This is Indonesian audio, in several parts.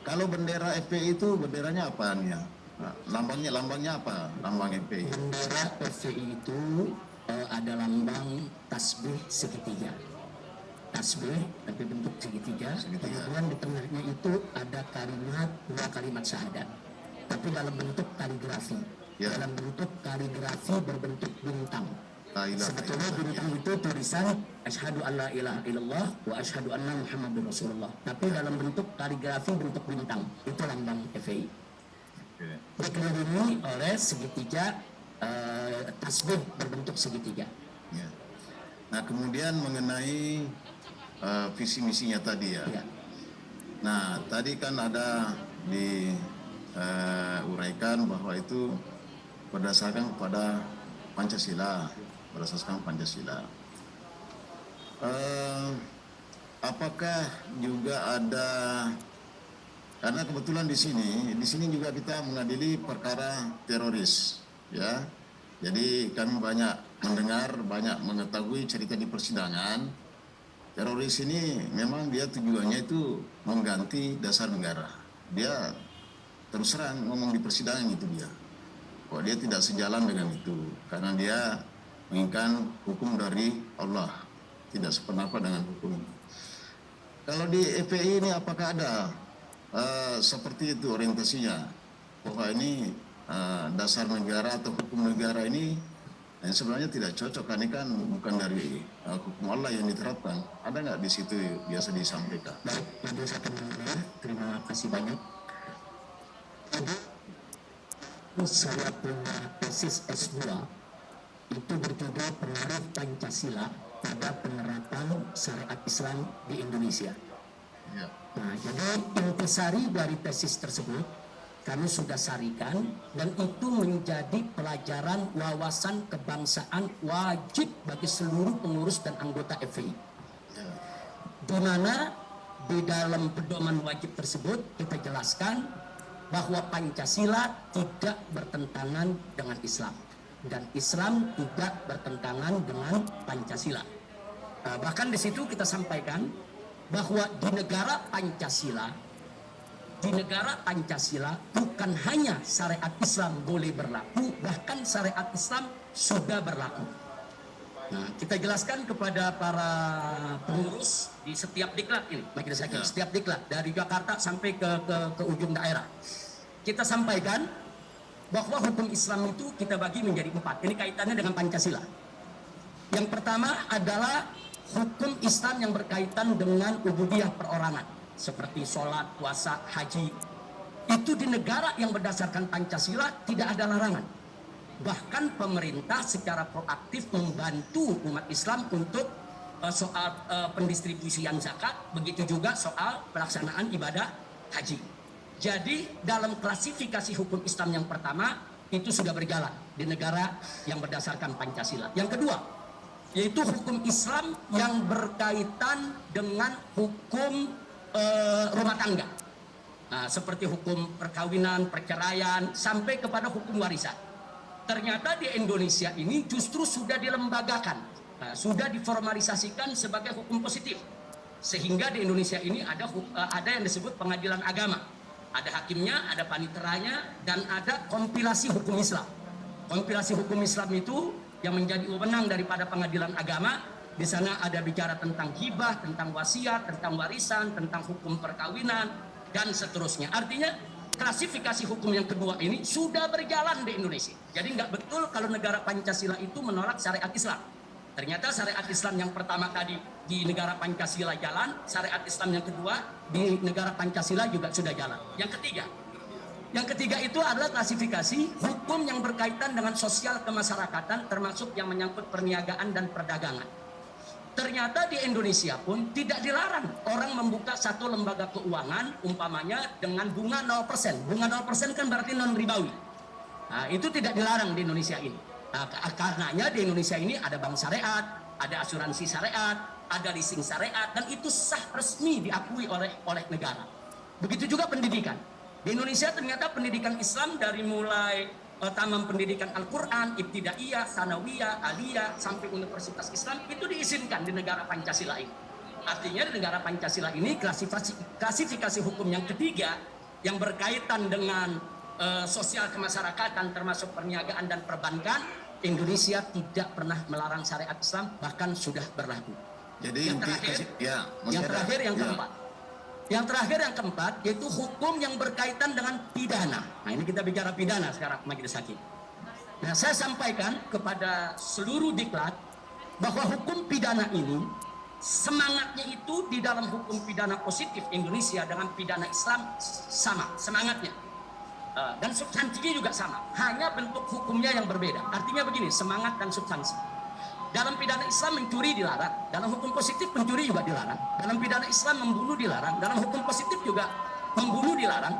Kalau bendera FPI itu benderanya apaan ya? Nah, lambangnya apa? Lambang FPI. Bendera FPI itu ada lambang tasbih segitiga. Tasbih tapi bentuk segitiga. Kemudian di tengahnya itu ada dua kalimat syahadat. Tapi dalam bentuk kaligrafi. Ya. Dalam bentuk kaligrafi berbentuk bintang. Sebetulnya bintang itu tulisan asyhadu an la ilaha illallah wa asyhadu anna muhammadur rasulullah. Tapi dalam bentuk kaligrafi bentuk bintang. Itu lambang FPI. Dikelilingi oleh segitiga tasbih berbentuk segitiga. Ya. Nah, kemudian mengenai visi misinya tadi ya. Ya. Nah, tadi kan ada diuraikan bahwa itu berdasarkan kepada Pancasila, berdasarkan Pancasila. Apakah juga ada, karena kebetulan di sini juga kita mengadili perkara teroris, ya. Jadi kami banyak mendengar, banyak mengetahui cerita di persidangan. Teroris ini memang dia tujuannya itu mengganti dasar negara. Dia terus terang ngomong di persidangan itu dia. Kok dia tidak sejalan dengan itu, karena dia menginginkan hukum dari Allah, tidak sependapat dengan hukum. Kalau di FPI ini apakah ada seperti itu orientasinya, bahwa ini dasar negara atau hukum negara ini sebenarnya tidak cocok, karena kan bukan dari hukum Allah yang diterapkan. Ada nggak di situ biasa disampaikan? Baik, terima kasih banyak. Saya punya tesis S2 itu berjudul Pengaruh Pancasila pada Penerapan Syariat Islam di Indonesia. Ya. Nah, jadi intisari dari tesis tersebut kami sudah sarikan, dan itu menjadi pelajaran wawasan kebangsaan wajib bagi seluruh pengurus dan anggota FPI. Ya. Di mana di dalam pedoman wajib tersebut kita jelaskan bahwa Pancasila tidak bertentangan dengan Islam dan Islam tidak bertentangan dengan Pancasila. Bahkan di situ kita sampaikan bahwa di negara Pancasila bukan hanya syariat Islam boleh berlaku, bahkan syariat Islam sudah berlaku. Nah, kita jelaskan kepada para pengurus di setiap diklat ini, majelis hakim, setiap diklat dari Jakarta sampai ke ujung daerah. Kita sampaikan bahwa hukum Islam itu kita bagi menjadi 4. Ini kaitannya dengan Pancasila. Yang pertama adalah hukum Islam yang berkaitan dengan ubudiyah perorangan, seperti sholat, puasa, haji. Itu di negara yang berdasarkan Pancasila tidak ada larangan. Bahkan pemerintah secara proaktif membantu umat Islam untuk soal pendistribusian zakat, begitu juga soal pelaksanaan ibadah haji. Jadi dalam klasifikasi hukum Islam yang pertama itu sudah berjalan di negara yang berdasarkan Pancasila. Yang kedua, yaitu hukum Islam yang berkaitan dengan hukum rumah tangga. Nah, seperti hukum perkawinan, perceraian, sampai kepada hukum warisan. Ternyata di Indonesia ini justru sudah dilembagakan, sudah diformalisasikan sebagai hukum positif. Sehingga di Indonesia ini ada yang disebut pengadilan agama. Ada hakimnya, ada paniteranya, dan ada kompilasi hukum Islam. Kompilasi hukum Islam itu yang menjadi wewenang daripada pengadilan agama. Di sana ada bicara tentang hibah, tentang wasiat, tentang warisan, tentang hukum perkawinan, dan seterusnya. Artinya klasifikasi hukum yang kedua ini sudah berjalan di Indonesia. Jadi nggak betul kalau negara Pancasila itu menolak syariat Islam. Ternyata syariat Islam yang pertama tadi di negara Pancasila jalan, syariat Islam yang kedua di negara Pancasila juga sudah jalan. Yang ketiga itu adalah klasifikasi hukum yang berkaitan dengan sosial kemasyarakatan, termasuk yang menyangkut perniagaan dan perdagangan. Ternyata di Indonesia pun tidak dilarang orang membuka satu lembaga keuangan umpamanya dengan bunga 0%. Bunga 0% kan berarti non ribawi. Nah, itu tidak dilarang di Indonesia ini. Nah, karenanya di Indonesia ini ada bank syariat, ada asuransi syariat, ada leasing syariat, dan itu sah resmi diakui oleh negara. Begitu juga pendidikan. Di Indonesia ternyata pendidikan Islam dari mulai taman pendidikan Al-Quran, Ibtidaiyah, Sanawiyah, Aliyah, sampai Universitas Islam itu diizinkan di negara Pancasila ini. Artinya di negara Pancasila ini klasifikasi hukum yang ketiga yang berkaitan dengan sosial kemasyarakatan termasuk perniagaan dan perbankan, Indonesia tidak pernah melarang syariat Islam, bahkan sudah berlaku. Jadi Yang terakhir, yang keempat. Yang terakhir yang keempat yaitu hukum yang berkaitan dengan pidana. Nah, ini kita bicara pidana sekarang Majelis Hakim. Nah, saya sampaikan kepada seluruh diklat bahwa hukum pidana ini semangatnya itu di dalam hukum pidana positif Indonesia dengan pidana Islam sama semangatnya. Dan substansinya juga sama, hanya bentuk hukumnya yang berbeda. Artinya begini, semangat dan substansi. Dalam pidana Islam mencuri dilarang, dalam hukum positif pencuri juga dilarang. Dalam pidana Islam membunuh dilarang, dalam hukum positif juga membunuh dilarang.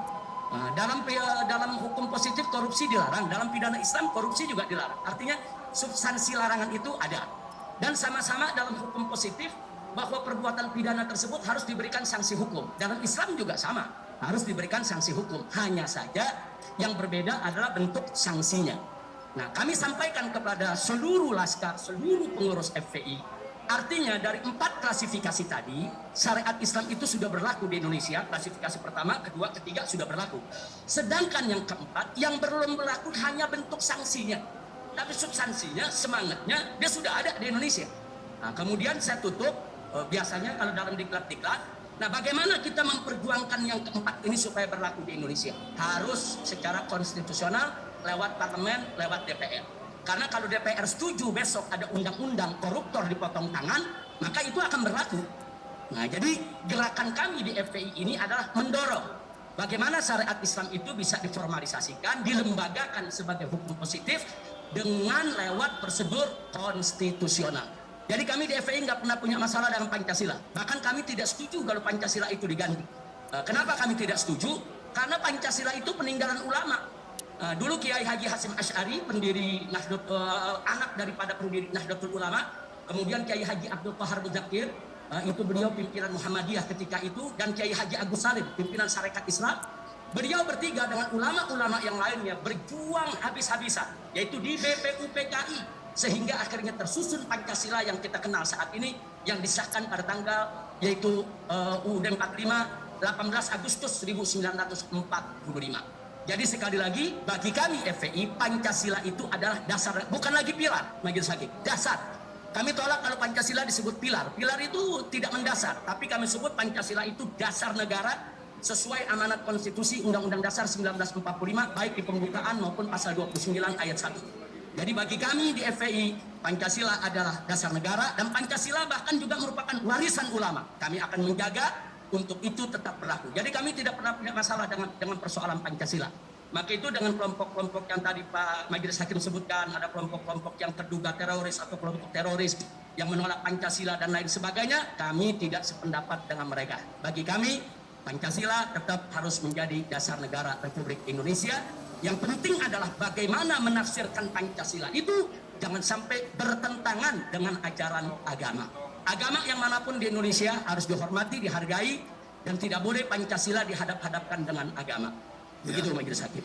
Dalam hukum positif korupsi dilarang, dalam pidana Islam korupsi juga dilarang. Artinya substansi larangan itu ada. Dan sama-sama dalam hukum positif bahwa perbuatan pidana tersebut harus diberikan sanksi hukum. Dalam Islam juga sama, harus diberikan sanksi hukum. Hanya saja yang berbeda adalah bentuk sanksinya. Nah, kami sampaikan kepada seluruh laskar, seluruh pengurus FPI, artinya dari 4 klasifikasi tadi, syariat Islam itu sudah berlaku di Indonesia. Klasifikasi pertama, kedua, ketiga sudah berlaku. Sedangkan yang keempat, yang belum berlaku hanya bentuk sanksinya. Tapi substansinya, semangatnya, dia sudah ada di Indonesia. Nah, kemudian saya tutup, biasanya kalau dalam diklat-diklat, nah bagaimana kita memperjuangkan yang keempat ini supaya berlaku di Indonesia? Harus secara konstitusional, lewat parlemen, lewat DPR. Karena kalau DPR setuju besok ada undang-undang koruptor dipotong tangan, maka itu akan berlaku. Nah, jadi gerakan kami di FPI ini adalah mendorong bagaimana syariat Islam itu bisa diformalisasikan, dilembagakan sebagai hukum positif dengan lewat prosedur konstitusional. Jadi kami di FPI nggak pernah punya masalah dengan Pancasila. Bahkan kami tidak setuju kalau Pancasila itu diganti. Kenapa kami tidak setuju? Karena Pancasila itu peninggalan ulama. Dulu Kiai Haji Hasyim Asy'ari, pendiri anak daripada pendiri Nahdlatul Ulama, kemudian Kiai Haji Abdul Qahar Muzakir, itu beliau pimpinan Muhammadiyah ketika itu, dan Kiai Haji Agus Salim, pimpinan Sarekat Islam. Beliau bertiga dengan ulama-ulama yang lainnya berjuang habis-habisan, yaitu di BPUPKI, sehingga akhirnya tersusun Pancasila yang kita kenal saat ini, yang disahkan pada tanggal yaitu UUD 45 18 Agustus 1945. Jadi sekali lagi, bagi kami FPI, Pancasila itu adalah dasar, bukan lagi pilar, Majelis Hakim, dasar. Kami tolak kalau Pancasila disebut pilar. Pilar itu tidak mendasar, tapi kami sebut Pancasila itu dasar negara sesuai amanat konstitusi Undang-Undang Dasar 1945, baik di pembukaan maupun pasal 29 ayat 1. Jadi bagi kami di FPI, Pancasila adalah dasar negara, dan Pancasila bahkan juga merupakan warisan ulama. Kami akan menjaga untuk itu tetap berlaku. Jadi kami tidak pernah punya masalah dengan persoalan Pancasila. Maka itu dengan kelompok-kelompok yang tadi Pak Majelis Hakim sebutkan, ada kelompok-kelompok yang terduga teroris atau kelompok teroris yang menolak Pancasila dan lain sebagainya, kami tidak sependapat dengan mereka. Bagi kami, Pancasila tetap harus menjadi dasar negara Republik Indonesia. Yang penting adalah bagaimana menafsirkan Pancasila itu jangan sampai bertentangan dengan ajaran agama. Agama yang manapun di Indonesia harus dihormati, dihargai, dan tidak boleh Pancasila dihadap-hadapkan dengan agama. Begitu Majelis Hakim.